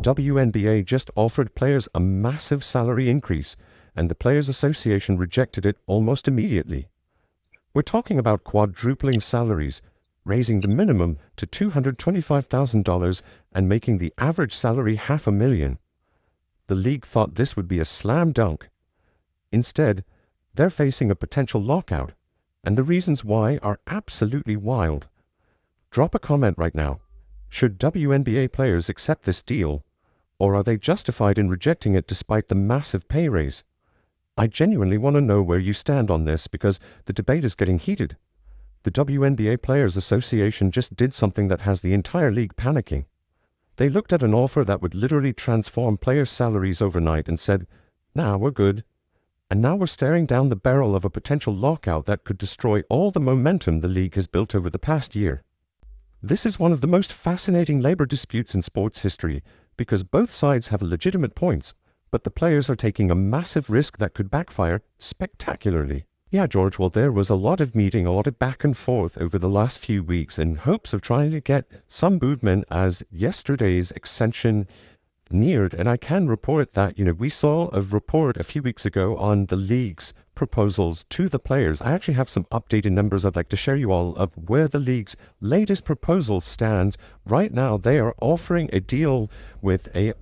WNBA just offered players a massive salary increase, and the Players Association rejected it almost immediately. We're talking about quadrupling salaries, raising the minimum to $225,000 and making the average salary $500,000. The league thought this would be a slam dunk. Instead, they're facing a potential lockout, and the reasons why are absolutely wild. Drop a comment right now. Should WNBA players accept this deal, or are they justified in rejecting it despite the massive pay raise? I genuinely want to know where you stand on this because the debate is getting heated. The WNBA Players Association just did something that has the entire league panicking. They looked at an offer that would literally transform players' salaries overnight and said, "Nah, we're good." And now we're staring down the barrel of a potential lockout that could destroy all the momentum the league has built over the past year. This is one of the most fascinating labor disputes in sports history because both sides have legitimate points, but the players are taking a massive risk that could backfire spectacularly. Yeah, George, well, there was a lot of meeting, a lot of back and forth over the last few weeks in hopes of trying to get some movement as yesterday's extension neared. And I can report that, we saw a report a few weeks ago on the league's proposals to the players. I actually have some updated numbers I'd like to share you all of where the league's latest proposal stands. Right now, they are offering a deal with a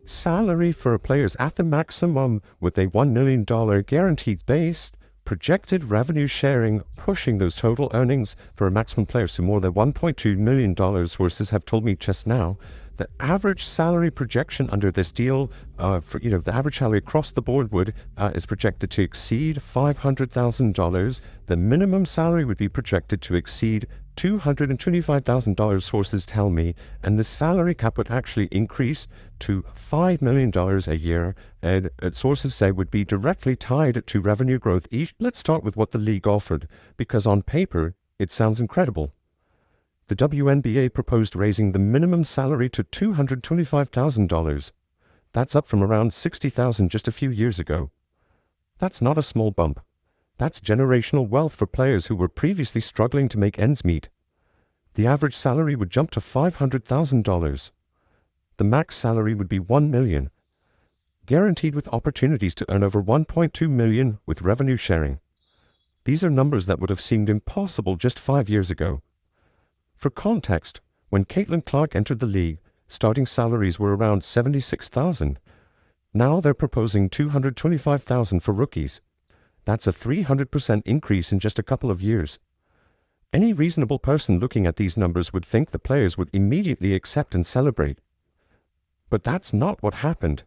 salary for players at the maximum with a $1 million guaranteed base, projected revenue sharing, pushing those total earnings for a maximum player to more than $1.2 million. Sources have told me just now the average salary projection under this deal, the average salary across the board is projected to exceed $500,000. The minimum salary would be projected to exceed $225,000, sources tell me, and the salary cap would actually increase to $5 million a year, and sources say would be directly tied to revenue growth. Let's start with what the league offered, because on paper, it sounds incredible. The WNBA proposed raising the minimum salary to $225,000. That's up from around $60,000 just a few years ago. That's not a small bump. That's generational wealth for players who were previously struggling to make ends meet. The average salary would jump to $500,000. The max salary would be $1 million, guaranteed with opportunities to earn over $1.2 million with revenue sharing. These are numbers that would have seemed impossible just 5 years ago. For context, when Caitlin Clark entered the league, starting salaries were around $76,000. Now they're proposing $225,000 for rookies. That's a 300% increase in just a couple of years. Any reasonable person looking at these numbers would think the players would immediately accept and celebrate. But that's not what happened.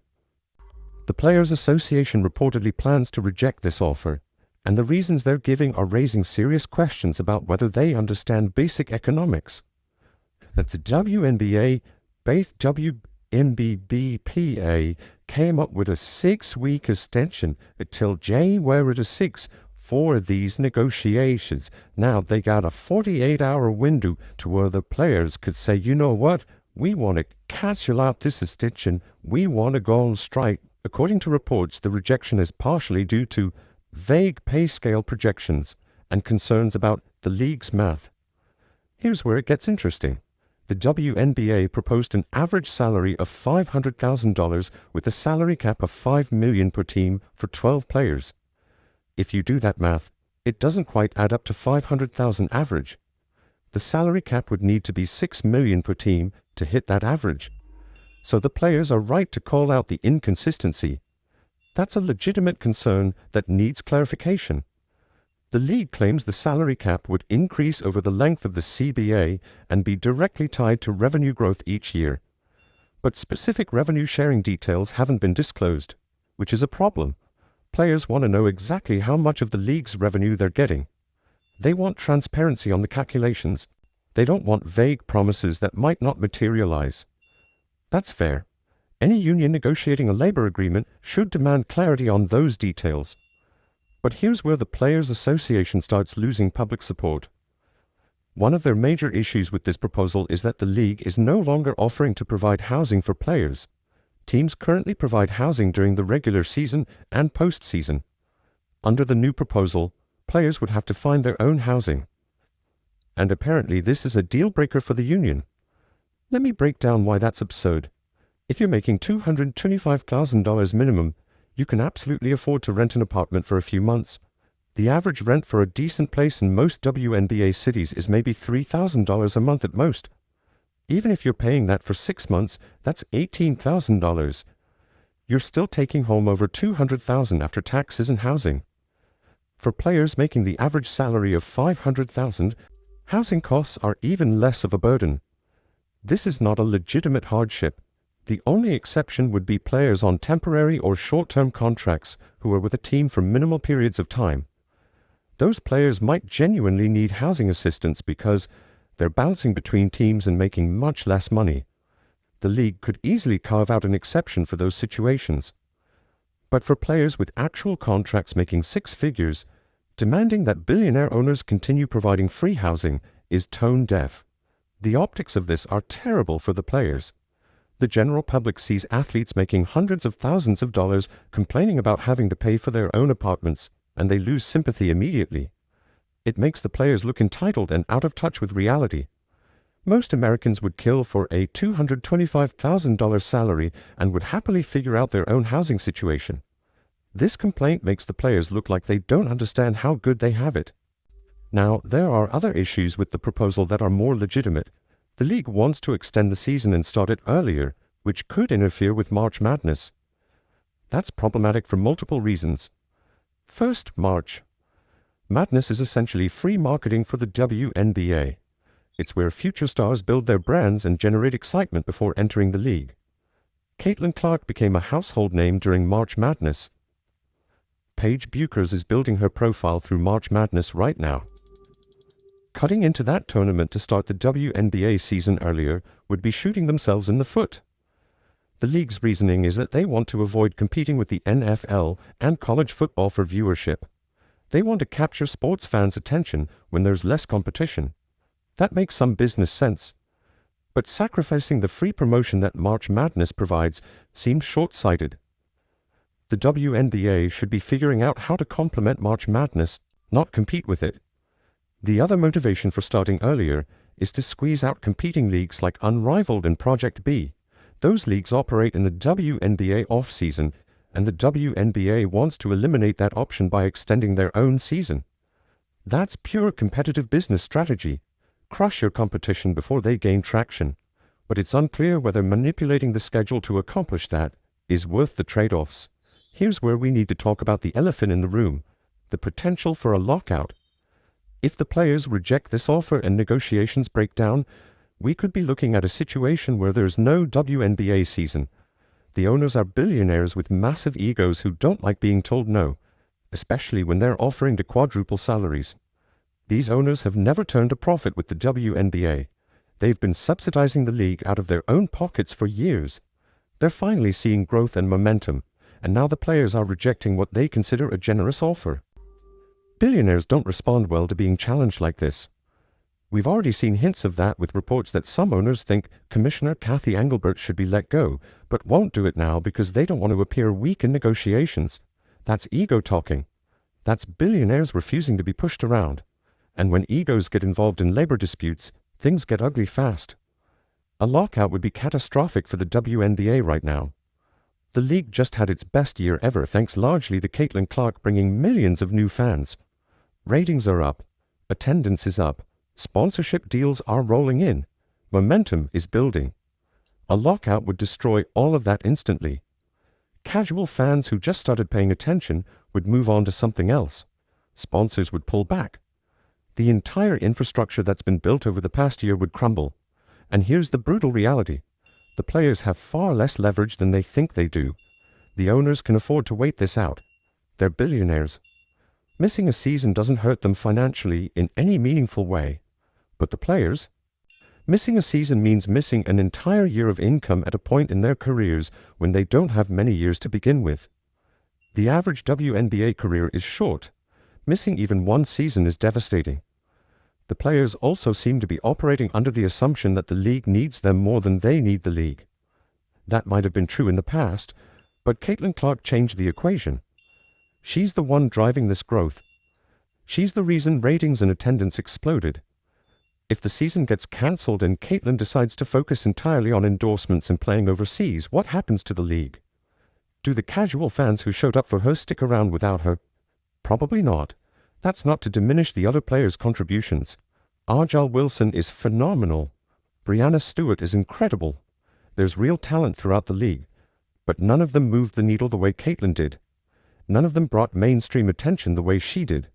The Players Association reportedly plans to reject this offer, and the reasons they're giving are raising serious questions about whether they understand basic economics. That's the WNBA, WNBBPA, came up with a 6-week extension until January the 6th for these negotiations. Now, they got a 48-hour window to where the players could say, you know what, we want to cancel out this extension, we want to go on strike. According to reports, the rejection is partially due to vague pay scale projections and concerns about the league's math. Here's where it gets interesting. The WNBA proposed an average salary of $500,000 with a salary cap of $5 million per team for 12 players. If you do that math, it doesn't quite add up to $500,000 average. The salary cap would need to be $6 million per team to hit that average. So the players are right to call out the inconsistency. That's a legitimate concern that needs clarification. The league claims the salary cap would increase over the length of the CBA and be directly tied to revenue growth each year. But specific revenue sharing details haven't been disclosed, which is a problem. Players want to know exactly how much of the league's revenue they're getting. They want transparency on the calculations. They don't want vague promises that might not materialize. That's fair. Any union negotiating a labor agreement should demand clarity on those details. But here's where the Players Association starts losing public support. One of their major issues with this proposal is that the league is no longer offering to provide housing for players. Teams currently provide housing during the regular season and postseason. Under the new proposal, players would have to find their own housing. And apparently this is a deal breaker for the union. Let me break down why that's absurd. If you're making $225,000 minimum, you can absolutely afford to rent an apartment for a few months. The average rent for a decent place in most WNBA cities is maybe $3,000 a month at most. Even if you're paying that for 6 months, that's $18,000. You're still taking home over $200,000 after taxes and housing. For players making the average salary of $500,000, housing costs are even less of a burden. This is not a legitimate hardship. The only exception would be players on temporary or short-term contracts who are with a team for minimal periods of time. Those players might genuinely need housing assistance because they're bouncing between teams and making much less money. The league could easily carve out an exception for those situations. But for players with actual contracts making 6 figures, demanding that billionaire owners continue providing free housing is tone deaf. The optics of this are terrible for the players. The general public sees athletes making hundreds of thousands of dollars complaining about having to pay for their own apartments, and they lose sympathy immediately. It makes the players look entitled and out of touch with reality. Most Americans would kill for a $225,000 salary and would happily figure out their own housing situation. This complaint makes the players look like they don't understand how good they have it. Now, there are other issues with the proposal that are more legitimate. The league wants to extend the season and start it earlier, which could interfere with March Madness. That's problematic for multiple reasons. First, March Madness is essentially free marketing for the WNBA. It's where future stars build their brands and generate excitement before entering the league. Caitlin Clark became a household name during March Madness. Paige Buchers is building her profile through March Madness right now. Cutting into that tournament to start the WNBA season earlier would be shooting themselves in the foot. The league's reasoning is that they want to avoid competing with the NFL and college football for viewership. They want to capture sports fans' attention when there's less competition. That makes some business sense. But sacrificing the free promotion that March Madness provides seems short-sighted. The WNBA should be figuring out how to complement March Madness, not compete with it. The other motivation for starting earlier is to squeeze out competing leagues like Unrivaled and Project B. Those leagues operate in the WNBA off-season, and the WNBA wants to eliminate that option by extending their own season. That's pure competitive business strategy. Crush your competition before they gain traction. But it's unclear whether manipulating the schedule to accomplish that is worth the trade-offs. Here's where we need to talk about the elephant in the room, the potential for a lockout. If the players reject this offer and negotiations break down, we could be looking at a situation where there's no WNBA season. The owners are billionaires with massive egos who don't like being told no, especially when they're offering to quadruple salaries. These owners have never turned a profit with the WNBA. They've been subsidizing the league out of their own pockets for years. They're finally seeing growth and momentum, and now the players are rejecting what they consider a generous offer. Billionaires don't respond well to being challenged like this. We've already seen hints of that with reports that some owners think Commissioner Kathy Engelbert should be let go, but won't do it now because they don't want to appear weak in negotiations. That's ego talking. That's billionaires refusing to be pushed around. And when egos get involved in labor disputes, things get ugly fast. A lockout would be catastrophic for the WNBA right now. The league just had its best year ever thanks largely to Caitlin Clark bringing millions of new fans. Ratings are up, attendance is up, sponsorship deals are rolling in, momentum is building. A lockout would destroy all of that instantly. Casual fans who just started paying attention would move on to something else. Sponsors would pull back. The entire infrastructure that's been built over the past year would crumble. And here's the brutal reality. The players have far less leverage than they think they do. The owners can afford to wait this out. They're billionaires. Missing a season doesn't hurt them financially in any meaningful way. But the players? Missing a season means missing an entire year of income at a point in their careers when they don't have many years to begin with. The average WNBA career is short. Missing even one season is devastating. The players also seem to be operating under the assumption that the league needs them more than they need the league. That might have been true in the past, but Caitlin Clark changed the equation. She's the one driving this growth. She's the reason ratings and attendance exploded. If the season gets cancelled and Caitlin decides to focus entirely on endorsements and playing overseas, what happens to the league? Do the casual fans who showed up for her stick around without her? Probably not. That's not to diminish the other players' contributions. Argyle Wilson is phenomenal. Brianna Stewart is incredible. There's real talent throughout the league, but none of them moved the needle the way Caitlin did. None of them brought mainstream attention the way she did.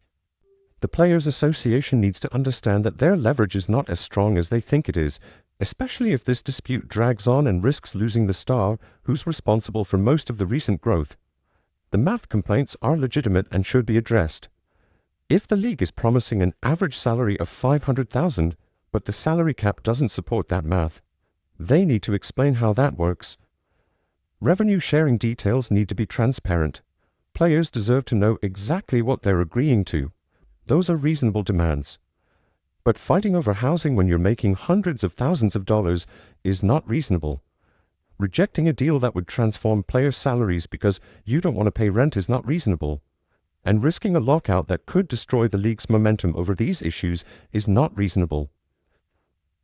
The Players Association needs to understand that their leverage is not as strong as they think it is, especially if this dispute drags on and risks losing the star who's responsible for most of the recent growth. The math complaints are legitimate and should be addressed. If the league is promising an average salary of $500,000, but the salary cap doesn't support that math, they need to explain how that works. Revenue sharing details need to be transparent. Players deserve to know exactly what they're agreeing to. Those are reasonable demands. But fighting over housing when you're making hundreds of thousands of dollars is not reasonable. Rejecting a deal that would transform players' salaries because you don't want to pay rent is not reasonable. And risking a lockout that could destroy the league's momentum over these issues is not reasonable.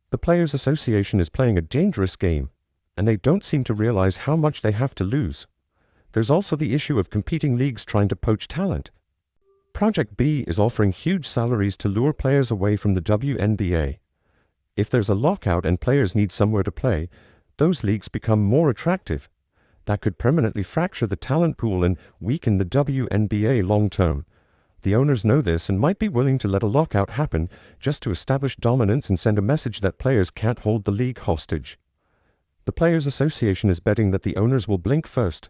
The Players Association is playing a dangerous game, and they don't seem to realize how much they have to lose. There's also the issue of competing leagues trying to poach talent. Project B is offering huge salaries to lure players away from the WNBA. If there's a lockout and players need somewhere to play, those leagues become more attractive. That could permanently fracture the talent pool and weaken the WNBA long term. The owners know this and might be willing to let a lockout happen just to establish dominance and send a message that players can't hold the league hostage. The Players Association is betting that the owners will blink first,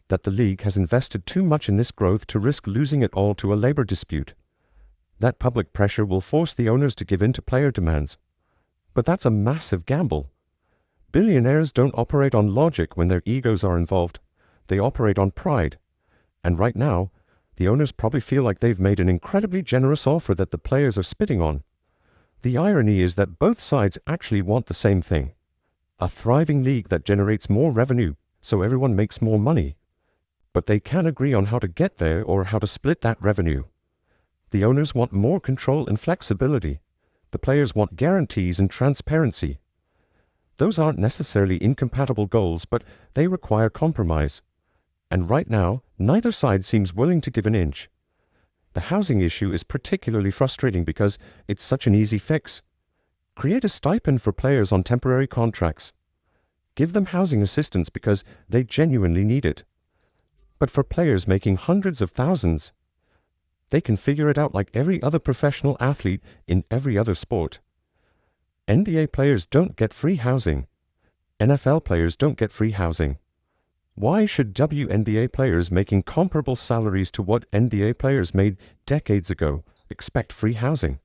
that the league has invested too much in this growth to risk losing it all to a labor dispute. That public pressure will force the owners to give in to player demands. But that's a massive gamble. Billionaires don't operate on logic when their egos are involved. They operate on pride. And right now, the owners probably feel like they've made an incredibly generous offer that the players are spitting on. The irony is that both sides actually want the same thing: a thriving league that generates more revenue so everyone makes more money. But they can't agree on how to get there or how to split that revenue. The owners want more control and flexibility. The players want guarantees and transparency. Those aren't necessarily incompatible goals, but they require compromise. And right now, neither side seems willing to give an inch. The housing issue is particularly frustrating because it's such an easy fix. Create a stipend for players on temporary contracts. Give them housing assistance because they genuinely need it. But for players making hundreds of thousands, they can figure it out like every other professional athlete in every other sport. NBA players don't get free housing. NFL players don't get free housing. Why should WNBA players making comparable salaries to what NBA players made decades ago expect free housing?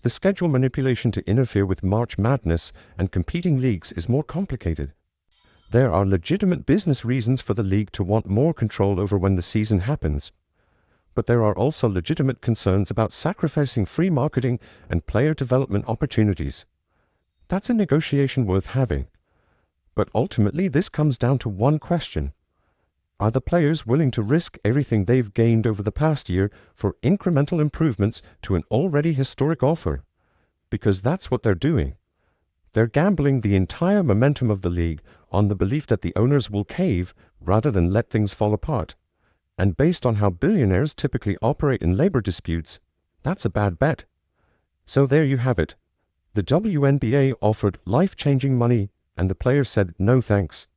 The schedule manipulation to interfere with March Madness and competing leagues is more complicated. There are legitimate business reasons for the league to want more control over when the season happens. But there are also legitimate concerns about sacrificing free marketing and player development opportunities. That's a negotiation worth having. But ultimately, this comes down to one question. Are the players willing to risk everything they've gained over the past year for incremental improvements to an already historic offer? Because that's what they're doing. They're gambling the entire momentum of the league on the belief that the owners will cave rather than let things fall apart. And based on how billionaires typically operate in labor disputes, that's a bad bet. So there you have it. The WNBA offered life-changing money, and the players said no thanks.